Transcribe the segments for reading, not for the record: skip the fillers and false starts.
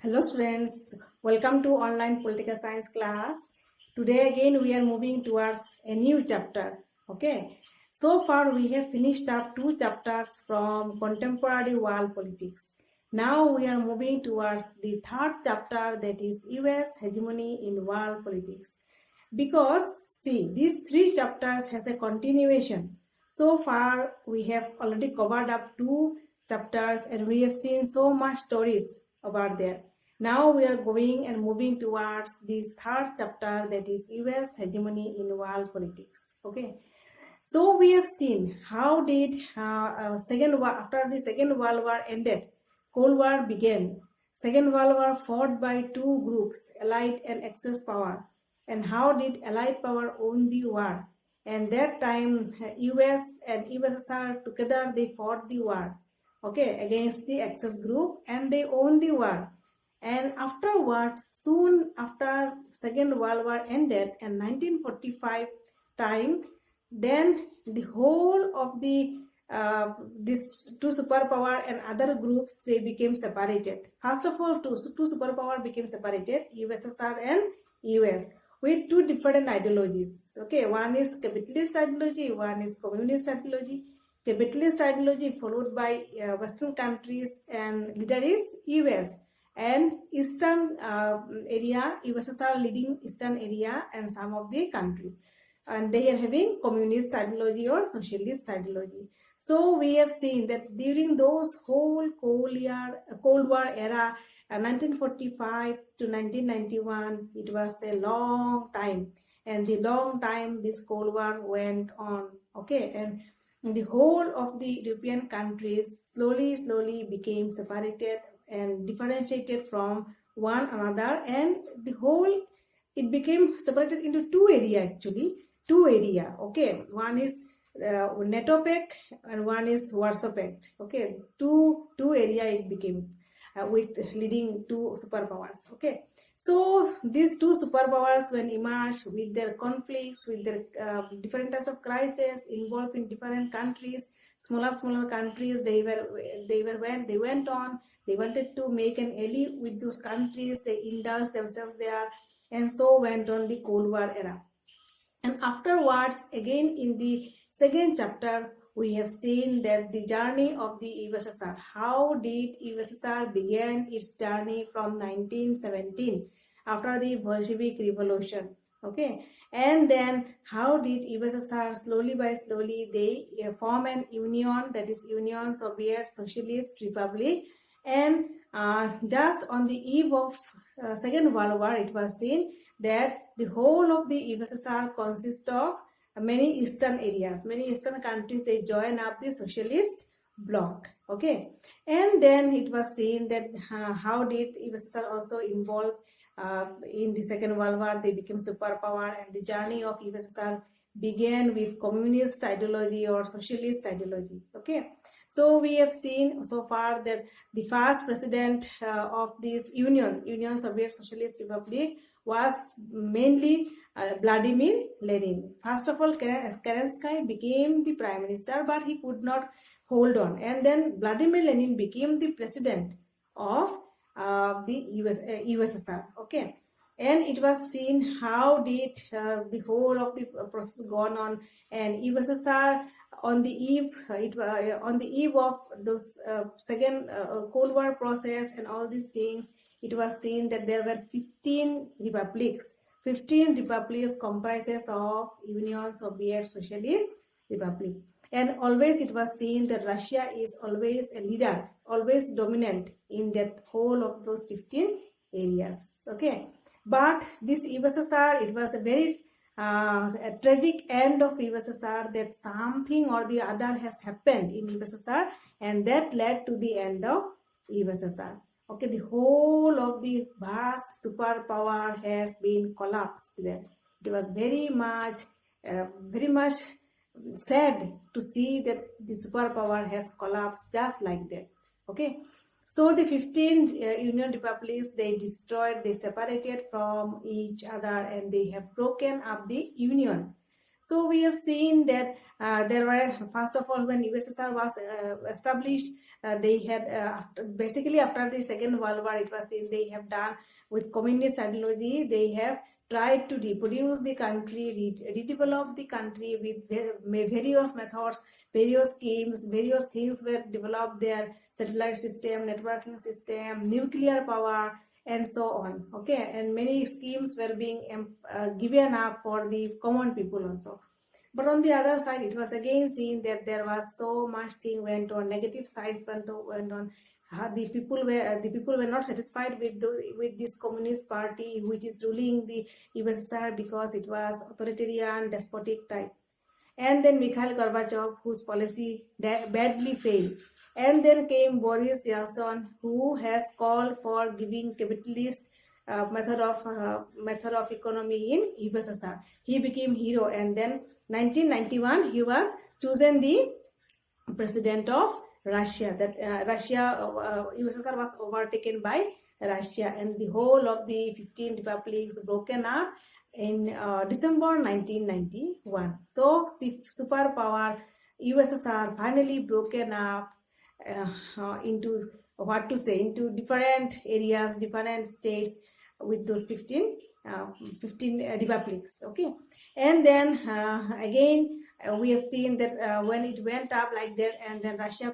Hello students, welcome to online political science class. Today again we are moving towards a new chapter. Okay, so far we have finished up two chapters from contemporary world politics. Now we are moving towards the third chapter, that is US hegemony in world politics. Because see, these three chapters has a continuation. So far we have already covered up two chapters and we have seen so much stories about there. Now we are going and moving towards this third chapter, that is US hegemony in world politics. Okay, so we have seen how did after the Second World War ended, Cold War began. Second World War fought by two groups, Allied and Axis power. And how did Allied power own the war? And that time, US and USSR together they fought the war, okay, against the Axis group, and they owned the war. And afterwards, soon after Second World War ended in 1945 time, then the whole of the these two superpower and other groups, they became separated. First of all, two superpower became separated, USSR and US, with two different ideologies. Okay, one is capitalist ideology, one is communist ideology. Capitalist ideology followed by Western countries, and leader is US, and Eastern area, USSR leading Eastern area and some of the countries, and they are having communist ideology or socialist ideology. So we have seen that during those whole Cold War era, 1945 to 1991, it was a long time, and the long time this Cold War went on. Okay, and the whole of the European countries slowly became separated and differentiated from one another, and the whole, it became separated into two area, actually two area. Okay, one is NATO Pact and one is Warsaw Pact. Okay, two area it became with leading two superpowers. Okay, so these two superpowers when emerged with their conflicts, with their different types of crises involved in different countries, smaller countries, they went on, they wanted to make an ally with those countries, they indulged themselves there, and so went on the Cold War era. And afterwards, again in the second chapter, we have seen that the journey of the USSR. How did USSR began its journey from 1917 after the Bolshevik Revolution? Okay, and then how did USSR slowly they form an union, that is Union Soviet Socialist Republic, and just on the eve of Second World War, it was seen that the whole of the USSR consists of many eastern areas, many eastern countries, they join up the socialist bloc. Okay, and then it was seen that how did USSR also involve in the Second World War, they became superpower, and the journey of USSR began with communist ideology or socialist ideology. Okay, so we have seen so far that the first president of this Union Soviet Socialist Republic was mainly Vladimir Lenin. First of all, Kerensky became the prime minister, but he could not hold on. And then Vladimir Lenin became the president of the USSR. Okay, and it was seen how did the whole of the process gone on, and USSR on the eve of those second Cold War process and all these things, it was seen that there were 15 republics. 15 republics comprises of Union Soviet Socialist Republic. And always it was seen that Russia is always a leader, always dominant in that whole of those 15 areas. Okay. But this USSR, it was a very a tragic end of USSR, that something or the other has happened in USSR, and that led to the end of USSR. Okay, the whole of the vast superpower has been collapsed there. It was very much sad to see that the superpower has collapsed just like that. Okay, so the 15 Union republics, they destroyed, they separated from each other, and they have broken up the union. So we have seen that there were, first of all, when USSR was established, they had basically after the Second World War, it was seen they have done with communist ideology. They have tried to reproduce the country, redevelop the country with various methods, various schemes, various things were developed there: satellite system, networking system, nuclear power, and so on. Okay, and many schemes were being given up for the common people also. But on the other side, it was again seen that there was so much thing went on, negative sides went on. The people were not satisfied with this communist party which is ruling the USSR, because it was authoritarian, despotic type. And then Mikhail Gorbachev, whose policy badly failed. And then came Boris Yeltsin, who has called for giving capitalist method of economy in USSR. He became hero, and then 1991 he was chosen the president of Russia. That USSR was overtaken by Russia, and the whole of the 15 republics broken up in December 1991. So the superpower USSR finally broken up into into different areas, different states, with those 15 republics. Okay, and then again we have seen that when it went up like that, and then Russia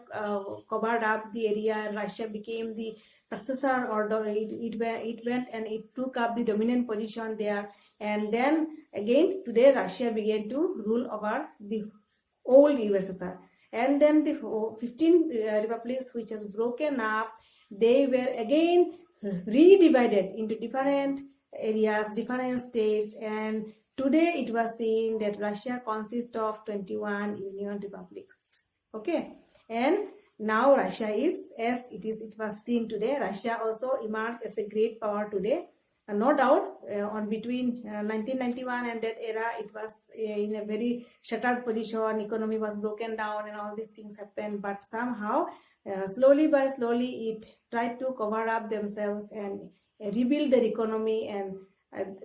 covered up the area, and Russia became the successor, or it went and it took up the dominant position there. And then again today Russia began to rule over the old USSR. And then the 15 republics which has broken up, they were again re-divided into different areas, different states, and today it was seen that Russia consists of 21 union republics. Okay, and now Russia is, as it was seen today, Russia also emerged as a great power today. No doubt, on between 1991 and that era, it was in a very shattered position. Economy was broken down, and all these things happened. But somehow, slowly by slowly, it tried to cover up themselves and rebuild their economy, and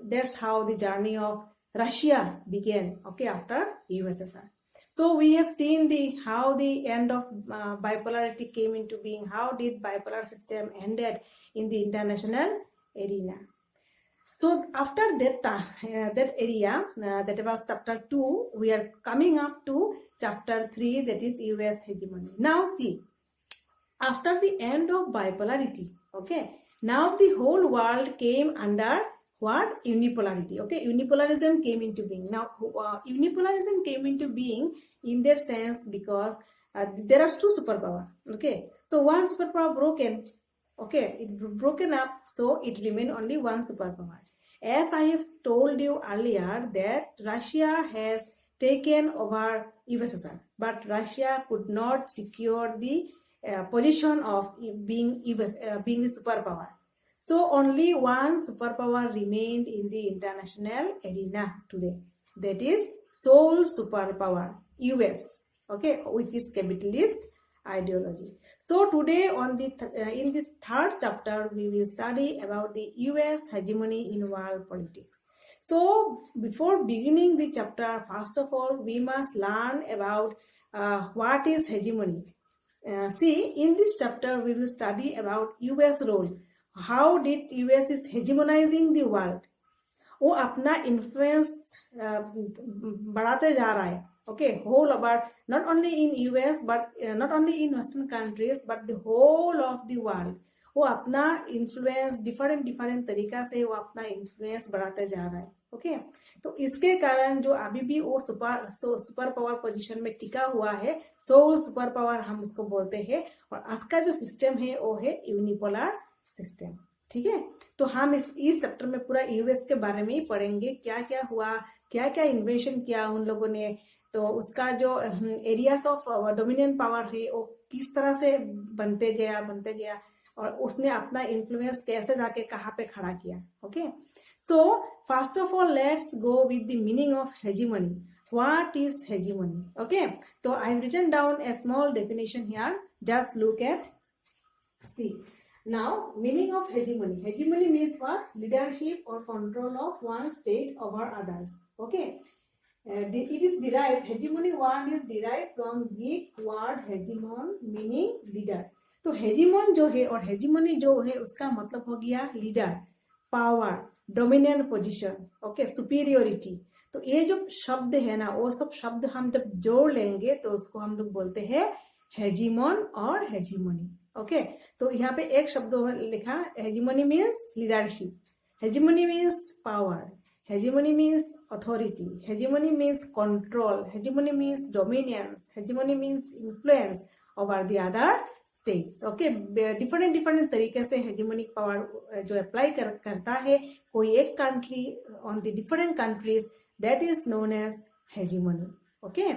that's how the journey of Russia began. Okay, after USSR. So we have seen how the end of bipolarity came into being. How did bipolar system ended in the international arena? So after that area, that was chapter 2, we are coming up to chapter 3, that is US hegemony. Now see, after the end of bipolarity, okay, now the whole world came under what? Unipolarity. Okay, unipolarism came into being. Now unipolarism came into being in their sense because there are two superpower. Okay, so one superpower broken. Okay, it broken up, so it remained only one superpower. As I have told you earlier that Russia has taken over USSR, but Russia could not secure the position of being the superpower. So only one superpower remained in the international arena today. That is sole superpower, US. Okay, with this capitalist ideology. So today in this third chapter, we will study about the US hegemony in world politics. So before beginning the chapter, first of all, we must learn about what is hegemony. See, in this chapter, we will study about US role. How did US is hegemonizing the world? वो अपना influence बढ़ाते जा रहा है. Okay, whole about not only in US but not only in Western countries but the whole of the world. वो अपना influence different तरीका से वो अपना इन्फ्लुएंस बढ़ाते जा रहा है. ओके, तो इसके कारण जो अभी भी वो सुपर पावर पोजीशन में टिका हुआ है, सो सुपर पावर हम उसको बोलते हैं. और इसका जो सिस्टम है वो है यूनिपोलर सिस्टम. ठीक है, तो हम इस चैप्टर में पूरा यूएस के बारे में ही पढ़ेंगे, क्या क्या हुआ, क्या क्या इन्वेंशन किया उन लोगों ने, तो उसका जो एरियाज ऑफ डोमिनेंट पावर है वो किस तरह से बनते गया और उसने अपना इन्फ्लुएंस कैसे जाके कहाँ पे खड़ा किया. Okay, so first of all let's go with the meaning of hegemony. What is hegemony? Okay, तो I have written down a small definition here, just look at, see. Now, meaning of hegemony. Hegemony means what? Leadership or control of one state over others. Okay. it is derived, hegemony word is derived from Greek word hegemon meaning leader. तो hegemon जो है और hegemony जो है उसका मतलब हो गया leader, power, dominant position, okay, superiority. तो ये जो शब्द है ना वो सब शब्द हम जब जोड़ लेंगे तो उसको हम लोग बोलते हैं hegemon और hegemony. ओके तो यहाँ पे एक शब्द लिखा, hegemony means leadership, hegemony means power, hegemony means authority, hegemony means control, hegemony means dominance, hegemony means influence over the other states. Okay different तरीके से hegemonic power जो अप्लाई करता है कोई एक country on the different countries, that is known as hegemony. Okay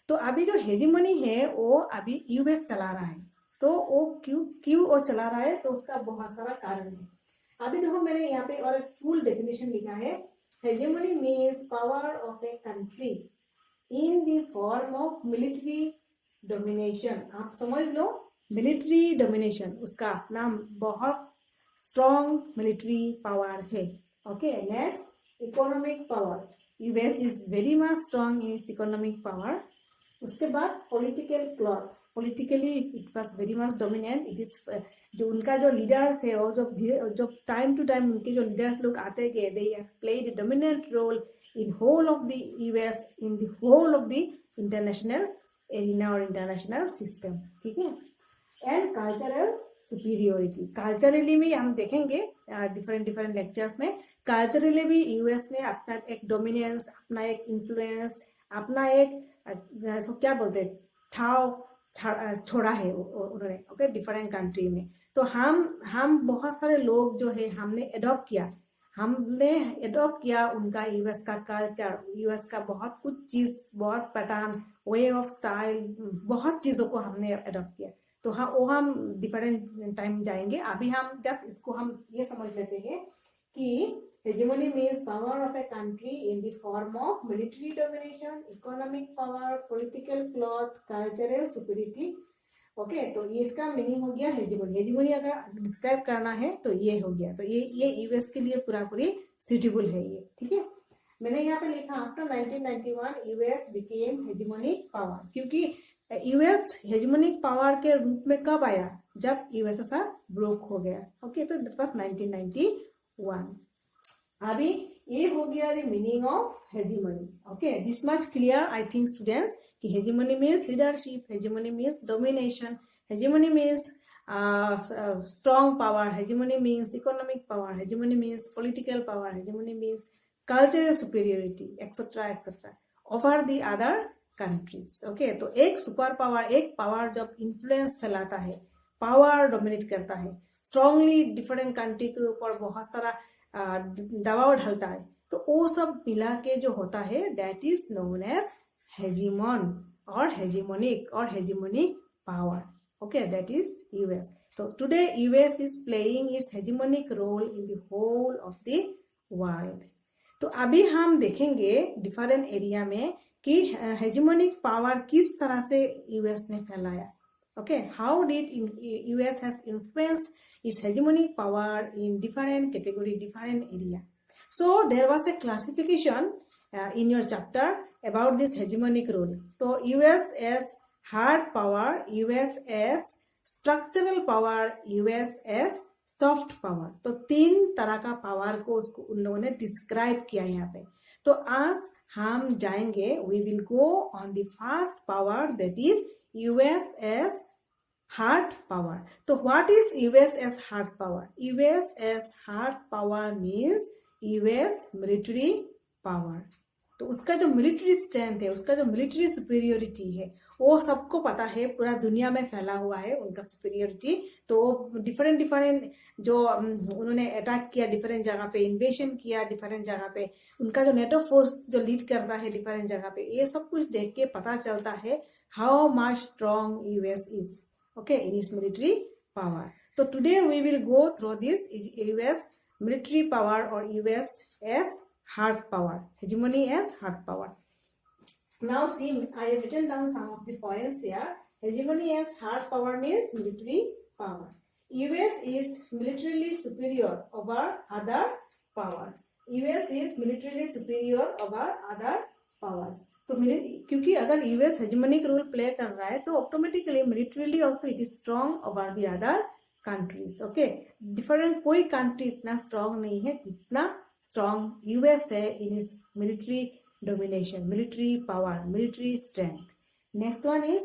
तो अभी जो hegemony है वो अभी यूएस चला रहा है, तो वो क्यों वो चला रहा है, तो उसका बहुत सारा कारण है. अभी देखो मैंने यहाँ पे और एक फुल डेफिनेशन लिखा है. Hegemony means power of a country in the form of military domination. आप समझ लो मिलिट्री डोमिनेशन, उसका नाम बहुत स्ट्रॉन्ग मिलिट्री पावर है. Okay next economic power. US is very much strong in its economic power. उसके बाद political cloth, politically it was very much dominant. It is जो उनका जो लीडर्स है और जब टाइम टू टाइम उनके जो लीडर्स लोग आते गए, they have played a dominant role in whole of the US, in the whole of the international arena और इंटरनेशनल सिस्टम. ठीक है. एंड कल्चरल सुपीरियोरिटी, कल्चरली भी हम देखेंगे डिफरेंट लेक्चर्स में. कल्चरली भी यूएस ने अपना एक डोमिनेंस, अपना एक इन्फ्लुएंस, अपना एक क्या बोलते हैं छोड़ा है उन्होंने. ओके डिफरेंट कंट्री में. तो हम बहुत सारे लोग जो है हमने एडॉप्ट किया उनका यूएस का कल्चर, यूएस का बहुत कुछ चीज़, बहुत पैटर्न, वे ऑफ स्टाइल, बहुत चीज़ों को हमने एडॉप्ट किया. तो वो हम डिफरेंट टाइम जाएंगे. अभी हम जस्ट इसको हम ये समझ लेते हैं कि hegemony means power of a country in the form of military domination, economic power, political cloth, cultural superiority. Okay तो ये इसका मीनिंग हो गया hegemony. hegemony अगर डिस्क्राइब करना है तो ये हो गया. तो ये यूएस के लिए पूरी सुटेबल है ये. ठीक है. मैंने यहाँ पे लिखा after 1991 US became hegemonic power, क्योंकि यूएस हेजेमोनिक पावर के रूप में कब आया, जब यूएसएसआर ब्रोक हो गया. ओके तो दैट वाज 1991. अभी ये हो गया the meaning of hegemony. Okay this much clear I think students कि hegemony means leadership, hegemony means domination, hegemony means strong power, hegemony means economic power, hegemony means political power, hegemony means cultural superiority, etc etc over the other countries. okay तो एक super power, एक power जब influence फैलाता है, power dominate करता है, strongly different country के ऊपर बहुत सारा दबाव ढलता है, तो वो सब मिला के जो होता है दैट इज नोन एज हेजीमोन और हेजीमोनिक power. okay that is US. so today US is playing its hegemonic role in the whole of the world. तो अभी हम देखेंगे डिफरेंट एरिया में कि हेजेमोनिक पावर किस तरह से यूएस ने फैलाया. okay how did US has influenced its hegemonic power in different category, different area. so there was a classification in your chapter about this hegemonic role. so US as hard power, US as structural power, US as soft power. तो 3 तरह का power को उसको उन लोगों ने describe किया यहाँ पे. तो आज हम जाएंगे, we will go on the first power that is US's hard power. तो what is US's hard power? US's hard power means US military power. तो उसका जो मिलिट्री स्ट्रेंथ है, उसका जो मिलिट्री सुपीरियोरिटी है, वो सबको पता है, पूरा दुनिया में फैला हुआ है उनका सुपीरियोरिटी. तो डिफरेंट जो उन्होंने अटैक किया डिफरेंट जगह पे, इन्वेशन किया डिफरेंट जगह पे, उनका जो नेटो फोर्स जो लीड करता है डिफरेंट जगह पे, ये सब कुछ देख के पता चलता है how much strong US is okay in its military power. तो today we will go through this US military power और US's hard power, hegemony as hard power. Now see, I have written down some of the points here. Hegemony as hard power means military power. US is militarily superior over other powers. US is militarily superior over other powers. तो क्योंकि अगर US hegemonic role play कर रहा है तो automatically militarily also it is strong over the other countries. Okay, different कोई country इतना strong नहीं है जितना स्ट्रॉन्ग यूएस है in its military domination, military power, military strength. Next one is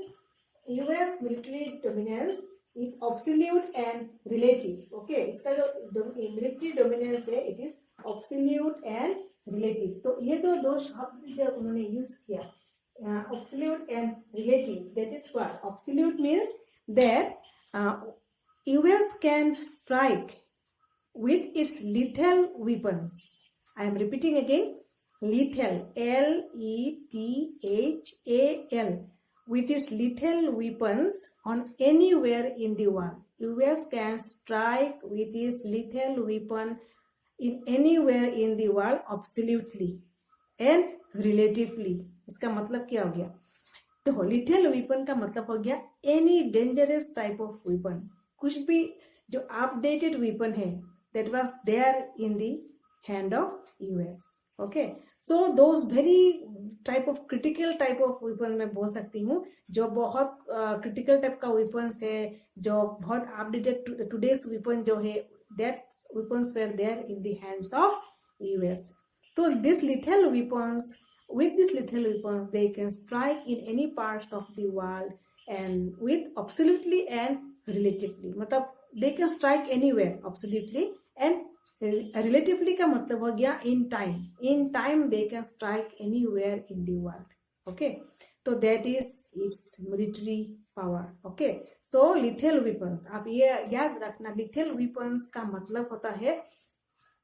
US military dominance is absolute and relative. Okay, इसका जो military dominance है it is absolute and relative. तो ये तो दो शब्द जब उन्होंने यूज किया, absolute and relative, that is what absolute means that US can strike with its lethal weapons. I am repeating again, lethal, L-E-T-H-A-L, with its lethal weapons on anywhere in the world. US can strike with its lethal weapon in anywhere in the world absolutely and relatively. इसका मतलब क्या हो गया? तो lethal weapon का मतलब हो गया any dangerous type of weapon, कुछ भी जो अपडेटेड वेपन है that was there in the hand of US. Okay, so those very type of critical type of weapon मैं बोल सकती हूँ जो बहुत critical type का weapons है, जो बहुत updated today's weapon जो है, that weapons were there in the hands of US. So this lethal weapons, with these lethal weapons they can strike in any parts of the world and with absolutely and relatively, मतलब they can strike anywhere absolutely and relatively का मतलब हो गया in time they can strike anywhere in the world. Okay, so that is its military power. Okay, so lethal weapons, आप ये याद रखना, lethal weapons का मतलब होता है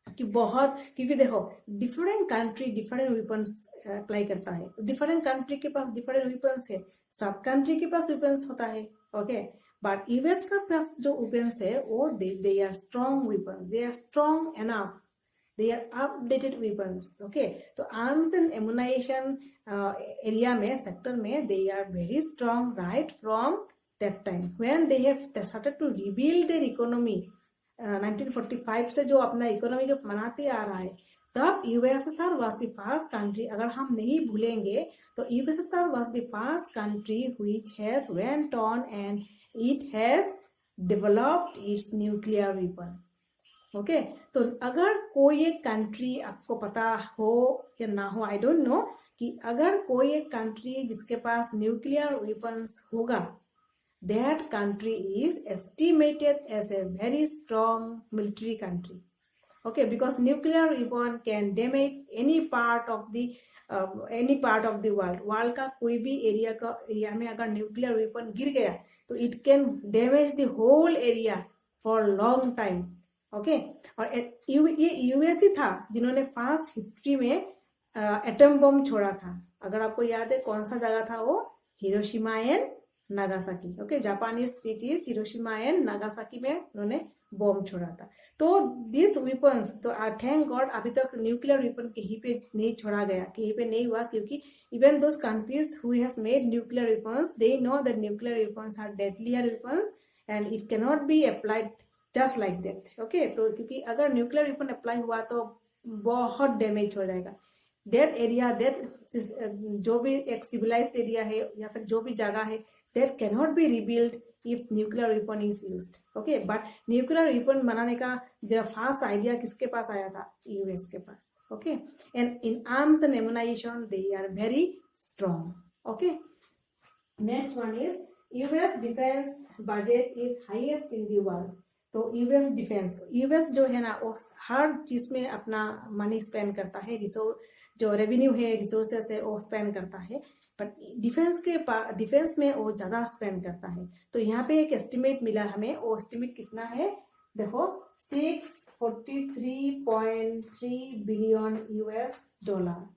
कि बहुत, क्योंकि देखो different country different weapons apply करता है, डिफरेंट कंट्री के पास डिफरेंट वेपन्स है, सब कंट्री के पास वेपन्स होता है। ओके, बट यूएस का पास जो वेपन्स है वो they are strong weapons, they are strong enough, they are updated weapons. Okay, तो आर्म्स एंड एमुनाइजेशन एरिया में, सेक्टर में they are very strong right from that time when they have started to rebuild their economy. 1945 से जो अपना economy जो बनाते आ रहा है, तब USSR was the first country, अगर हम नहीं भूलेंगे तो USSR was the first country which has went on and it has developed it's nuclear weapon. Okay, तो अगर कोई एक कंट्री, आपको पता हो या ना हो आई डोंट नो, कि अगर कोई एक कंट्री जिसके पास न्यूक्लियर वेपन्स होगा, that country is estimated as a very strong military country. Okay, because nuclear weapon can damage any part of the world का कोई भी एरिया में अगर न्यूक्लियर वेपन गिर गया तो it can damage the whole area for long time. Okay, और ये यूएस ही था जिन्होंने फर्स्ट हिस्ट्री में एटम बम छोड़ा था। अगर आपको याद है कौन सा जगह था वो, Hiroshima and Nagasaki. Okay, Japanese cities Hiroshima and Nagasaki में उन्होंने बॉम्ब छोड़ा था। तो दिस वेपन्स, तो थैंक गॉड अभी तक न्यूक्लियर वेपन कहीं पे नहीं छोड़ा गया, कहीं पे नहीं हुआ, क्योंकि even those countries who has made nuclear weapons they know that nuclear weapons are deadlier weapons and it can not be applied just like that. Okay, तो क्योंकि अगर न्यूक्लियर वेपन अप्लाई हुआ तो बहुत डैमेज हो जाएगा दैट एरिया, दैट जो भी एक सिविलाइज्ड एरिया है या फिर जो भी जगह है, that cannot be rebuilt if nuclear weapon is used. Okay, but nuclear weapon बनाने का जो फर्स्ट आइडिया किसके पास आया था, यूएस के पास। Okay, and in arms and ammunition they are very strong. Okay, next one is US defense budget is highest in the world. तो US defence, US जो है ना वो हर चीज में अपना मनी स्पेंड करता है, जो रेवेन्यू है, रिसोर्सेस है, वो स्पेंड करता है, बट डिफेंस में वो ज़्यादा स्पेंड करता है। तो यहाँ पे एक एस्टिमेट मिला हमें, वो एस्टिमेट कितना है देखो, $643.3 बिलियन यूएस डॉलर,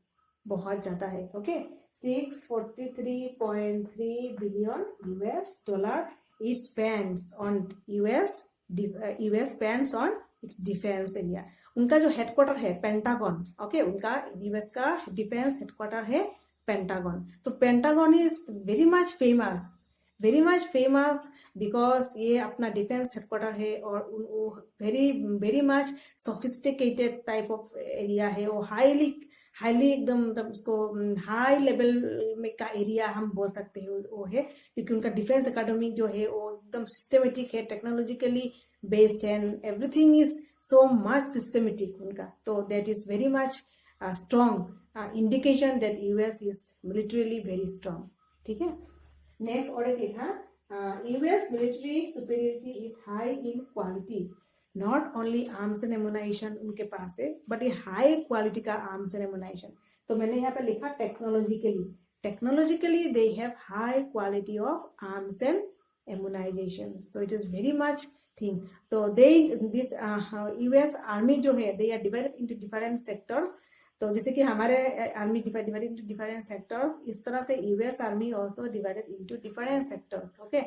बहुत ज़्यादा है। Okay, 643.3 billion US dollar it spends on US spends on it's defence area. उनका जो हेडक्वार्टर है पेंटागन। ओके, उनका यूएस का डिफेंस हेडक्वार्टर है पेंटागन। तो pentagon is very much famous because ये अपना डिफेंस हेडक्वार्टर है और very much sophisticated type of area है, वो हाईली एकदम मतलब उसको हाई लेवल में का एरिया हम बोल सकते हैं वो है, क्योंकि उनका डिफेंस एकेडमी जो है वो एकदम सिस्टमेटिक है, technologically based and everything is so much systematic उनका. तो that is very much strong indication that US is militarily very strong. ठीक है. नेक्स्ट और एक लिखा, US military superiority is high in quality. Not only arms and ammunition उनके पास है, बट ये हाई क्वालिटी का आर्म्स एंड एमुनाइशन. तो मैंने यहाँ पे लिखा technologically they have high quality of arms and ammunition. So it is very much thing. तो दे दिस यूएस आर्मी जो है they are divided into different sectors. तो जैसे कि हमारे army divided into different sectors, इस तरह से US army also divided into different sectors. Okay.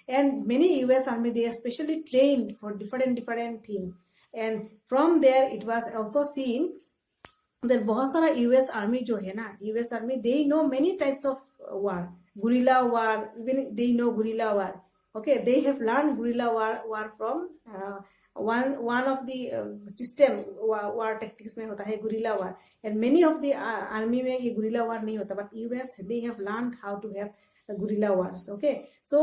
And many US army, they are specially trained for different things. And from there it was also seen that बहुत सारा US army जो है ना, US army they know many types of war, guerrilla war, even they know guerrilla war. Okay, they have learned guerrilla war from one of the system war tactics में होता है guerrilla war. And many of the army में ये guerrilla war नहीं होता, but US they have learned how to have guerrilla wars. Okay, so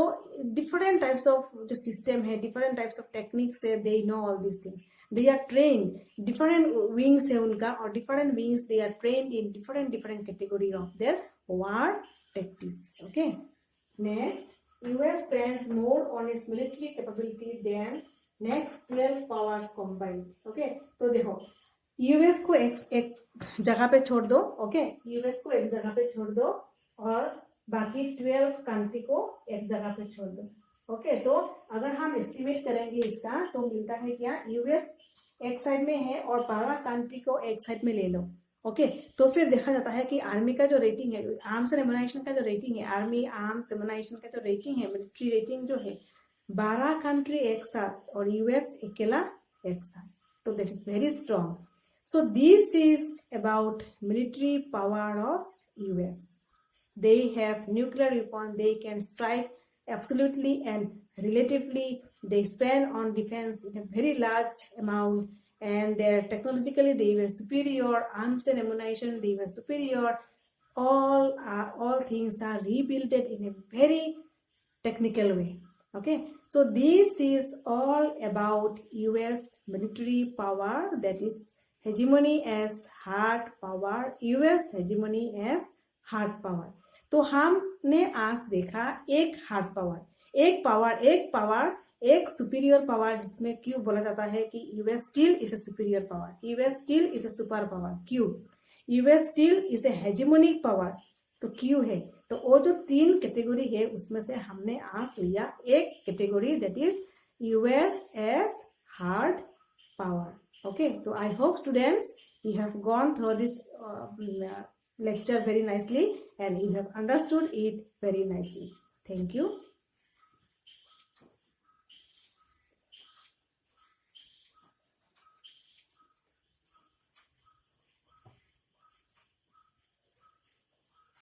different types of the system है, different types of techniques है, they know all these things. They are trained, different wings है उनका, और different wings they are trained in different category of their war tactics. Okay. Next, US spends more on its military capability than next 12 powers combined. Okay, तो देखो US को एक जगह पे छोड़ दो. ओके, यूएस को एक जगह पे छोड़ दो और बाकी 12 कंट्री को एक जगह पे छोड़ दो. ओके, तो अगर हम एस्टिमेट करेंगे इसका तो मिलता है क्या, यूएस एक साइड में है और 12 कंट्री को एक साइड में ले लो. ओके, तो फिर देखा जाता है कि आर्मी का जो रेटिंग है, आर्म्स एंड एमुनाइजेशन का जो रेटिंग है, आर्मी आर्म्स एमुनाइजेशन का जो रेटिंग है, मिलिट्री रेटिंग जो है, 12 कंट्री एक साथ और यूएस अकेला एक साथ. तो that is very strong. So this is about military power of US. They have nuclear weapon, they can strike absolutely and relatively. They spend on defense in a very large amount, and they're technologically they were superior. Arms and ammunition they were superior. All things are rebuilt in a very technical way. Okay, so this is all about US military power, that is hegemony as hard power, US hegemony as hard power. तो हमने आज देखा एक hard power, एक superior power, जिसमें क्यों बोला जाता है कि US still is a superior power, US still is a super power. क्यों? US still is a hegemonic power. तो क्यों है? तो वो जो 3 कैटेगरी है उसमें से हमने आज लिया एक category, that is US as hard power. Okay, तो I hope students you have gone through this lecture very nicely and you have understood it very nicely. Thank you.